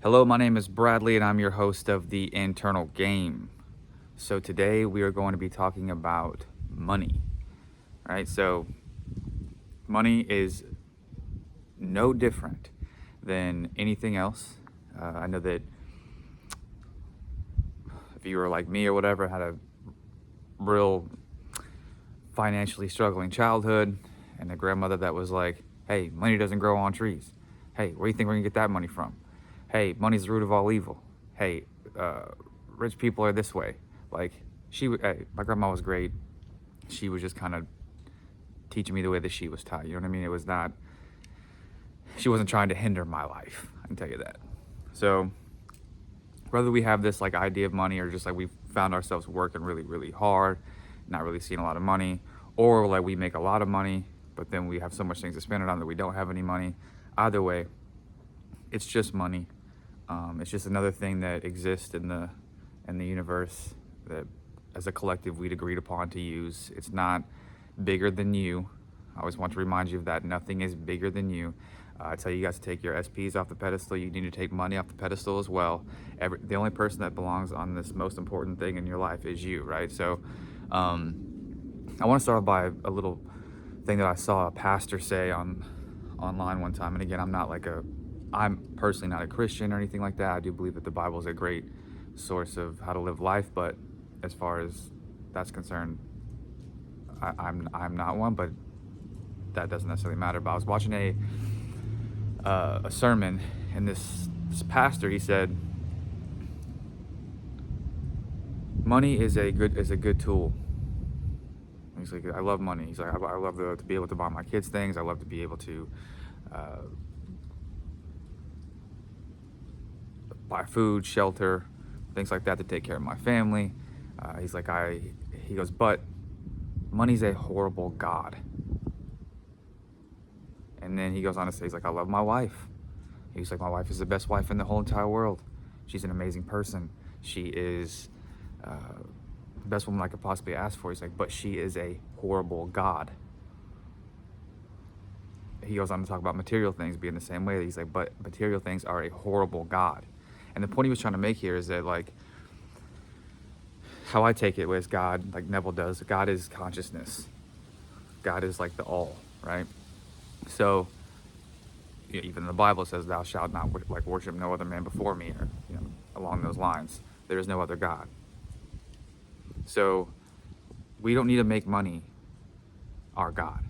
Hello, my name is Bradley, and I'm your host of The Internal Game. So, today we are going to be talking about money, right? So, money is no different than anything else. I know that if you were like me or whatever, had a real financially struggling childhood, and a grandmother that was like, hey, money doesn't grow on trees. Hey, where do you think we're gonna get that money from? Hey, money's the root of all evil. Hey, uh, rich people are this way. Like, my grandma was great. She was just kind of teaching me the way that she was taught. You know what I mean? It was not, she wasn't trying to hinder my life. I can tell you that. So, whether we have this like idea of money or just like we found ourselves working really, really hard, not really seeing a lot of money, or like we make a lot of money, but then we have so much things to spend it on that we don't have any money. Either way, it's just money. It's just another thing that exists in the universe that, as a collective, we'd agreed upon to use. It's not bigger than you. I always want to remind you of that. Nothing is bigger than you. I tell you guys to take your SPs off the pedestal. You need to take money off the pedestal as well. The only person that belongs on this most important thing in your life is you, right? So, I want to start by a little thing that I saw a pastor say online one time. And again, I'm personally not a Christian or anything like that. I do believe that the Bible is a great source of how to live life, but as far as that's concerned, I'm not one. But that doesn't necessarily matter. But I was watching a sermon, and this pastor, he said, money is a good tool. He's like, I love money. He's like, I love to be able to buy my kids things. I love to be able to uh, buy food, shelter, things like that to take care of my family. He's like, he goes, but money's a horrible god. And then he goes on to say, he's like, I love my wife. He's like, my wife is the best wife in the whole entire world. She's an amazing person. She is the best woman I could possibly ask for. He's like, but she is a horrible god. He goes on to talk about material things being the same way. He's like, but material things are a horrible god. And the point he was trying to make here is that, like, how I take it was God, like Neville does, God is consciousness. God is like the all, right? So, even the Bible says, thou shalt not worship no other man before me, or along those lines. There is no other God. So, we don't need to make money our God.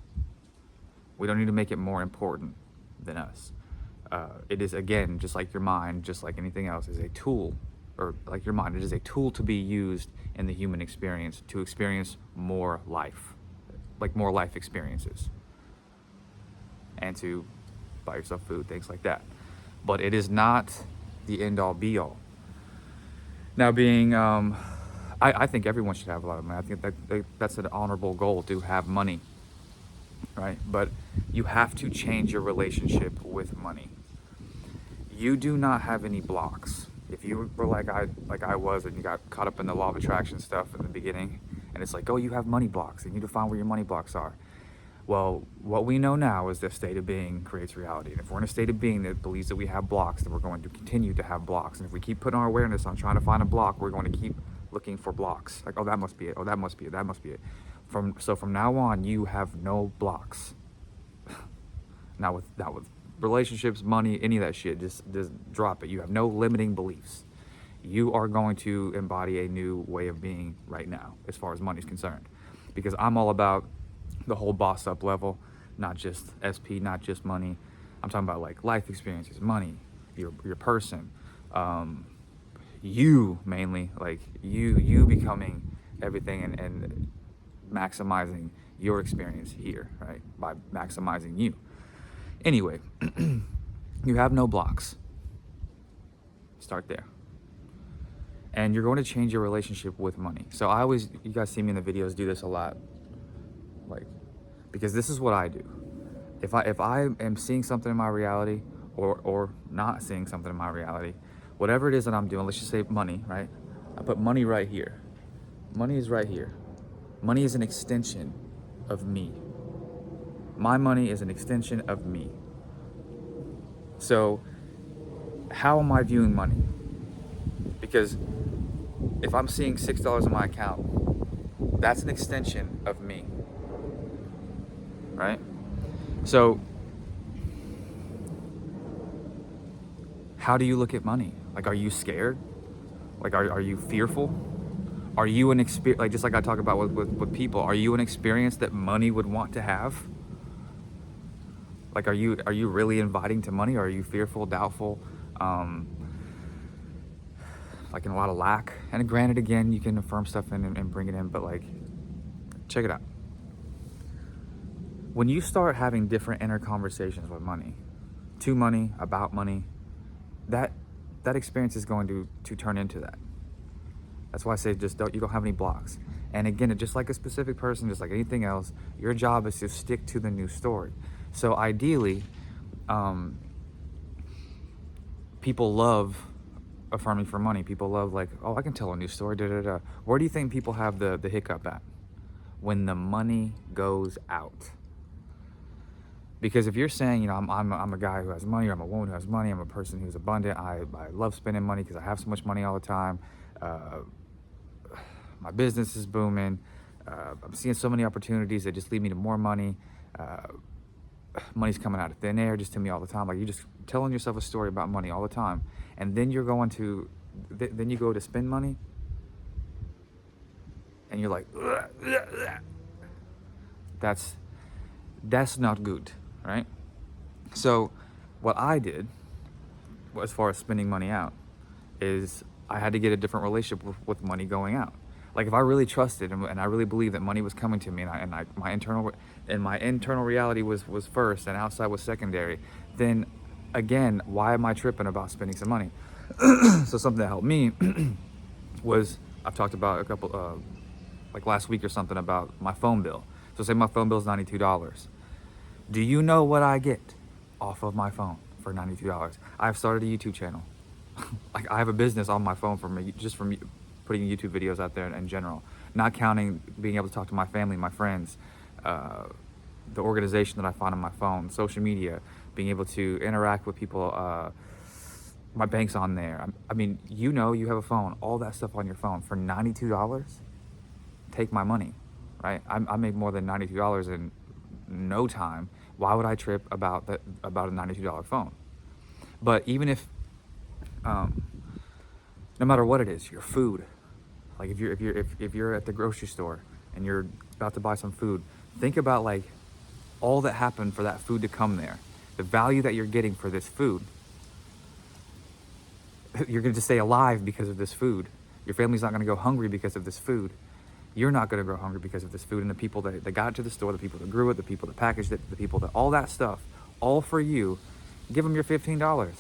We don't need to make it more important than us. It is, again, just like your mind, just like anything else, is a tool, or like your mind, it is a tool to be used in the human experience to experience more life, like more life experiences, and to buy yourself food, things like that. But it is not the end all be all. Now, I think everyone should have a lot of money. I think that's an honorable goal, to have money, right? But you have to change your relationship with money. You do not have any blocks. If you were like I was, and you got caught up in the law of attraction stuff in the beginning, and it's like, oh, you have money blocks, and you need to find where your money blocks are. Well, what we know now is that state of being creates reality. And if we're in a state of being that believes that we have blocks, then we're going to continue to have blocks. And if we keep putting our awareness on trying to find a block, we're going to keep looking for blocks. Like, oh, that must be it. Oh, that must be it. That must be it. From now on, you have no blocks. Not with relationships, money, any of that shit. Just drop it. You have no limiting beliefs. You are going to embody a new way of being right now, as far as money is concerned, because I'm all about the whole boss up level, not just SP, not just money. I'm talking about like life experiences, money, your person, you mainly, like you becoming everything, and maximizing your experience here, right? By maximizing you. Anyway, you have no blocks. Start there. And you're going to change your relationship with money. So you guys see me in the videos do this a lot, like, because this is what I do. If I am seeing something in my reality, or not seeing something in my reality, whatever it is that I'm doing, let's just say money, right? I put money right here. Money is right here. Money is an extension of me. My money is an extension of me. So how am I viewing money? Because if I'm seeing $6 in my account, that's an extension of me, right? So how do you look at money? Like, are you scared? Like, are you fearful? Are you an experience, like, just like I talk about with people, are you an experience that money would want to have? Like, are you really inviting to money, or are you fearful, doubtful, like in a lot of lack? And granted, again, you can affirm stuff in and bring it in, but like, check it out. When you start having different inner conversations with money, to money, about money, that experience is going to turn into that. That's why I say you don't have any blocks. And again, just like a specific person, just like anything else, your job is to stick to the new story. So ideally, people love affirming for money. People love, like, oh, I can tell a new story, da da da. Where do you think people have the hiccup at? When the money goes out. Because if you're saying, I'm a guy who has money, or I'm a woman who has money, I'm a person who's abundant, I love spending money because I have so much money all the time, my business is booming, I'm seeing so many opportunities that just lead me to more money, money's coming out of thin air just to me all the time. Like, you're just telling yourself a story about money all the time, and then you're going to, then you go to spend money, and you're like, ugh, ugh, ugh. That's not good, right? So what I did, as far as spending money out, is I had to get a different relationship with money going out. Like, if I really trusted and I really believed that money was coming to me, and my internal reality was first and outside was secondary, then again, why am I tripping about spending some money? So something that helped me was, I've talked about a couple, like last week or something, about my phone bill. So say my phone bill is $92. Do you know what I get off of my phone for $92? I've started a YouTube channel. Like, I have a business on my phone just from putting YouTube videos out there in general, not counting being able to talk to my family, my friends, the organization that I find on my phone, social media, being able to interact with people, my bank's on there. I mean, you have a phone, all that stuff on your phone for $92. Take my money, right? I make more than $92 in no time. Why would I trip about a $92 phone? But even if, no matter what it is, your food, like if you're at the grocery store and you're about to buy some food, think about like all that happened for that food to come there, the value that you're getting for this food. You're going to stay alive because of this food. Your family's not going to go hungry because of this food. You're not going to go hungry because of this food. And the people that got to the store, the people that grew it, the people that packaged it, the people that, all that stuff, all for you, give them your $15.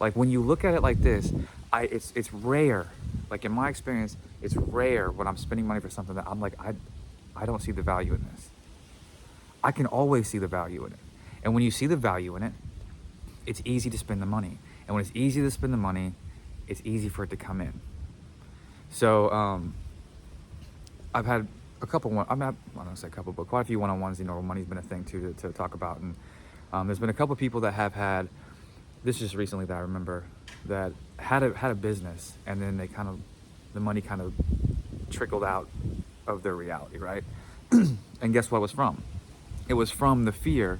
Like, when you look at it like this, it's rare. Like, in my experience, it's rare when I'm spending money for something that I'm like, I don't see the value in this. I can always see the value in it. And when you see the value in it, it's easy to spend the money. And when it's easy to spend the money, it's easy for it to come in. So, I've had a couple, I don't say a couple, but quite a few one-on-ones, money's been a thing too to talk about. And there's been a couple people that have had, this just recently that I remember, that had a business, and then the money kind of trickled out of their reality, right? And guess what it was from? It was from the fear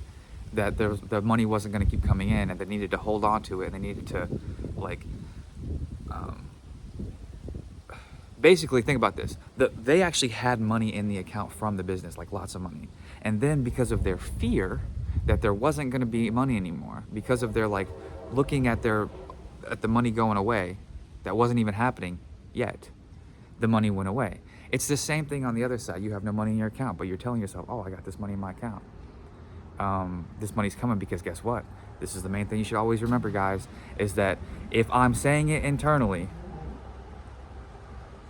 that the money wasn't going to keep coming in, and they needed to hold on to it, and they needed to, like, basically, think about this. They actually had money in the account from the business, like lots of money. And then because of their fear that there wasn't going to be money anymore, because of their, like, looking at the money going away, that wasn't even happening yet, the money went away. It's the same thing on the other side. You have no money in your account, but you're telling yourself, oh, I got this money in my account. This money's coming, because guess what? This is the main thing you should always remember, guys, is that if I'm saying it internally,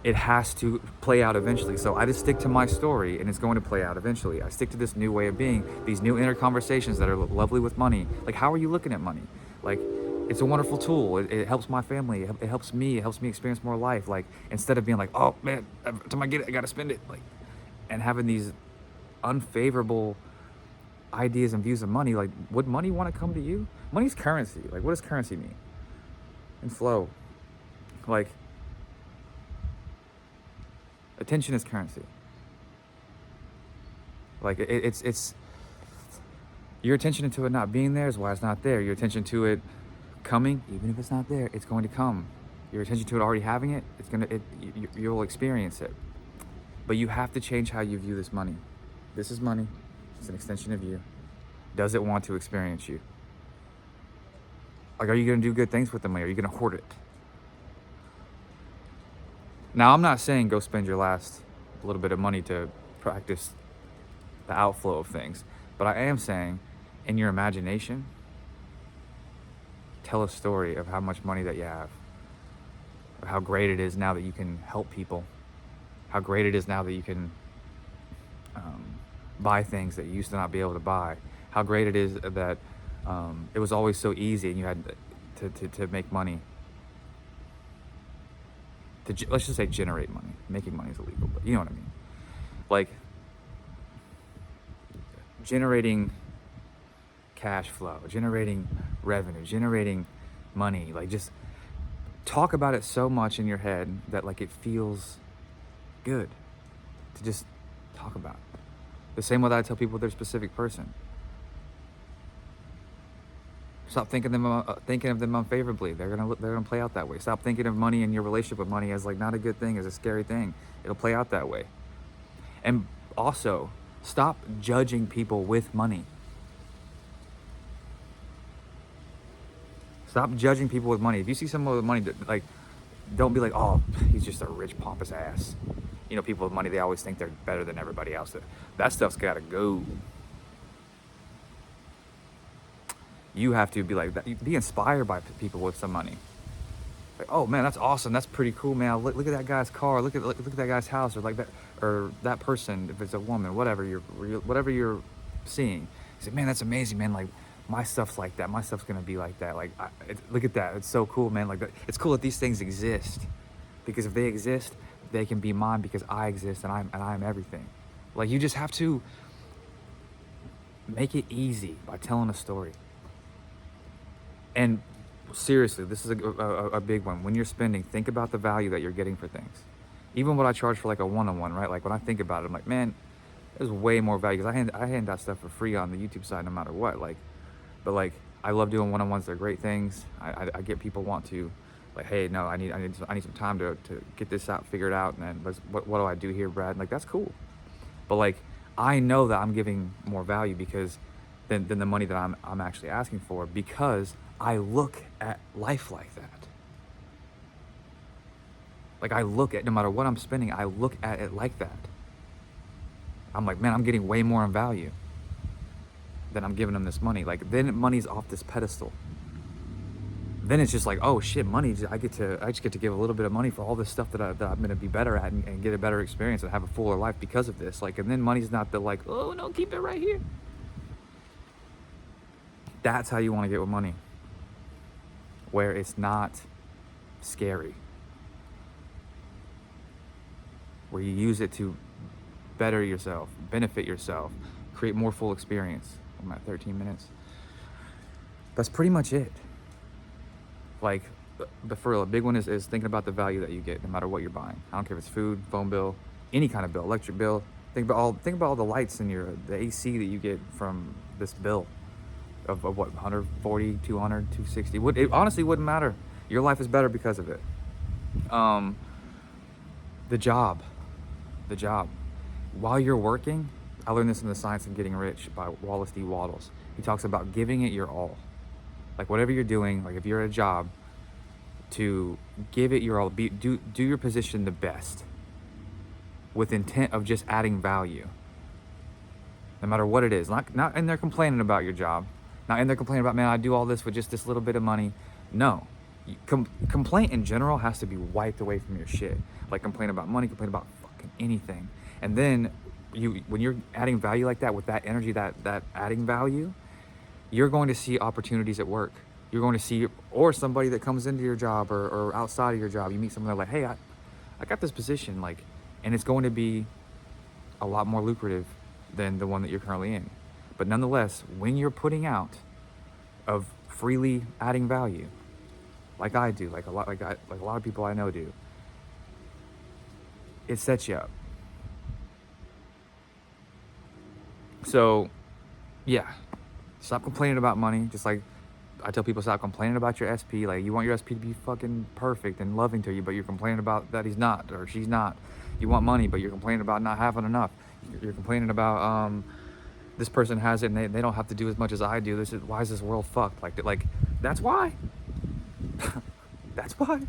it has to play out eventually. So I just stick to my story, and it's going to play out eventually. I stick to this new way of being, these new inner conversations that are lovely with money. Like, how are you looking at money? Like, it's a wonderful tool. It helps my family. It helps me. It helps me experience more life. Like, instead of being like, oh man, every time I get it, I gotta spend it. Like, and having these unfavorable ideas and views of money. Like, would money want to come to you? Money's currency. Like, what does currency mean? and flow. Like, attention is currency. Like, it's your attention to it not being there is why it's not there. Your attention to it coming, even if it's not there, it's going to come. Your attention to it already having it, you'll experience it. But you have to change how you view this money. This is money. It's an extension of you. Does it want to experience you? Like, are you going to do good things with the money? Are you going to hoard it? Now, I'm not saying go spend your last little bit of money to practice the outflow of things. But I am saying, in your imagination, tell a story of how much money that you have. Of how great it is now that you can help people. How great it is now that you can buy things that you used to not be able to buy. How great it is that it was always so easy and you had to make money. Let's just say generate money. Making money is illegal, but you know what I mean. Like, generating cash flow, generating revenue, generating money. Like, just talk about it so much in your head that, like, it feels good to just talk about it. The same way that I tell people they're a specific person. Stop thinking of them unfavorably. They're gonna play out that way. Stop thinking of money and your relationship with money as, like, not a good thing, as a scary thing. It'll play out that way. And also, stop judging people with money. Stop judging people with money. If you see someone with money, like, don't be like, oh, he's just a rich, pompous ass. You know, people with money, they always think they're better than everybody else. That stuff's gotta go. You have to be like that. Be inspired by people with some money. Like, oh man, that's awesome. That's pretty cool, man. Look at that guy's car. Look at that guy's house, or like that, or that person. If it's a woman, whatever you're seeing, you say, man, that's amazing, man. Like, my stuff's like that. My stuff's gonna be like that. Like, look at that. It's so cool, man. Like, it's cool that these things exist, because if they exist, they can be mine because I exist and I'm everything. Like, you just have to make it easy by telling a story. And seriously, this is a big one. When you're spending, think about the value that you're getting for things. Even what I charge for, like, a one-on-one, right? Like, when I think about it, I'm like, man, there's way more value, because I hand out stuff for free on the YouTube side no matter what. Like, but, like, I love doing one-on-ones. They're great things. I get people want to, like, hey, no, I need some time to get this out, figure it out, and then what do I do here, Brad? And, like, that's cool. But, like, I know that I'm giving more value because than the money that I'm actually asking for, because I look at life like that. Like, I look at, no matter what I'm spending, I look at it like that. I'm like, man, I'm getting way more in value than I'm giving them this money. Like, then money's off this pedestal. Then it's just like, oh shit, money, I just get to give a little bit of money for all this stuff that I'm gonna be better at and get a better experience and have a fuller life because of this. Like, and then money's not the, like, oh no, keep it right here. That's how you want to get with money. Where it's not scary. Where you use it to better yourself, benefit yourself, create more full experience. I'm at 13 minutes. That's pretty much it. Like, but for real, a big one is thinking about the value that you get no matter what you're buying. I don't care if it's food, phone bill, any kind of bill, electric bill. Think about all the lights in the AC that you get from this bill. Of what, 140, 200, 260. It honestly wouldn't matter. Your life is better because of it. The job. While you're working, I learned this in The Science of Getting Rich by Wallace D. Wattles. He talks about giving it your all. Like, whatever you're doing, like if you're at a job, to give it your all. Do your position the best, with intent of just adding value. No matter what it is. Not in there complaining about your job. Not in there complaining about, man, I do all this with just this little bit of money. No. Complaint in general has to be wiped away from your shit. Like, complain about money, complain about fucking anything. And then when you're adding value like that, with that energy, that adding value, you're going to see opportunities at work. You're going to see, or somebody that comes into your job or outside of your job, you meet someone that's like, hey, I got this position, like, and it's going to be a lot more lucrative than the one that you're currently in. But nonetheless, when you're putting out of freely adding value, like I do, like a lot of people I know do, it sets you up. So yeah, stop complaining about money. Just like I tell people, stop complaining about your SP. Like, you want your SP to be fucking perfect and loving to you, but you're complaining about that he's not or she's not. You want money, but you're complaining about not having enough. You're complaining about this person has it and they don't have to do as much as I do. This is why is this world fucked? Like that's why. That's why.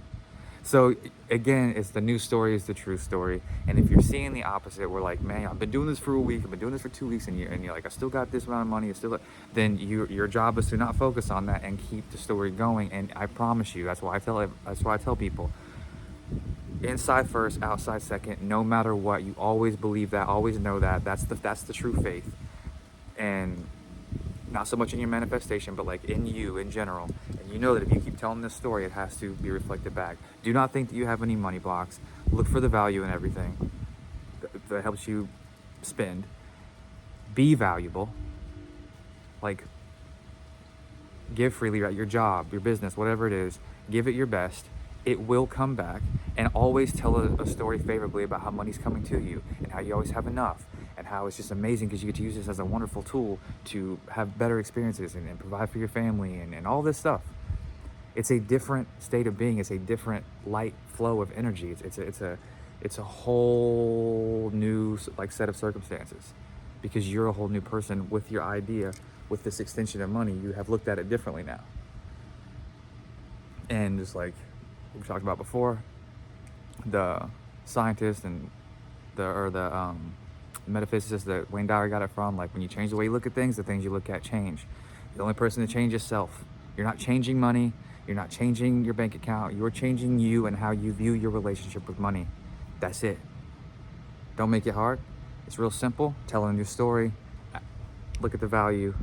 So again, it's the new story is the true story. And if you're seeing the opposite, we're like, man, I've been doing this for a week, I've been doing this for 2 weeks, and you're like, I still got this amount of money, then your job is to not focus on that and keep the story going. And I promise you, that's why I tell people, inside first, outside second, no matter what, you always believe that, always know that. That's the true faith. And not so much in your manifestation, but like in you in general. And you know that if you keep telling this story, it has to be reflected back. Do not think that you have any money blocks. Look for the value in everything that helps you spend. Be valuable. Like, give freely at your job, your business, whatever it is. Give it your best. It will come back. And always tell a story favorably about how money's coming to you and how you always have enough, and how it's just amazing because you get to use this as a wonderful tool to have better experiences and provide for your family and all this stuff. It's a different state of being. It's a different light flow of energy. It's a whole new like set of circumstances, because you're a whole new person with your idea, with this extension of money. You have looked at it differently now. And just like we talked about before, the scientists and the metaphysicist that Wayne Dyer got it from, like, when you change the way you look at things, the things you look at change. The only person to change is self. You're not changing money. You're not changing your bank account. You're changing you and how you view your relationship with money. That's it. Don't make it hard. It's real simple. Tell a new story. Look at the value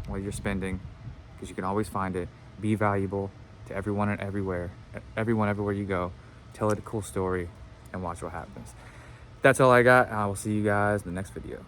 while you're spending, because you can always find it. Be valuable to everyone and everywhere. Everyone everywhere you go. Tell it a cool story and watch what happens. That's all I got. I will see you guys in the next video.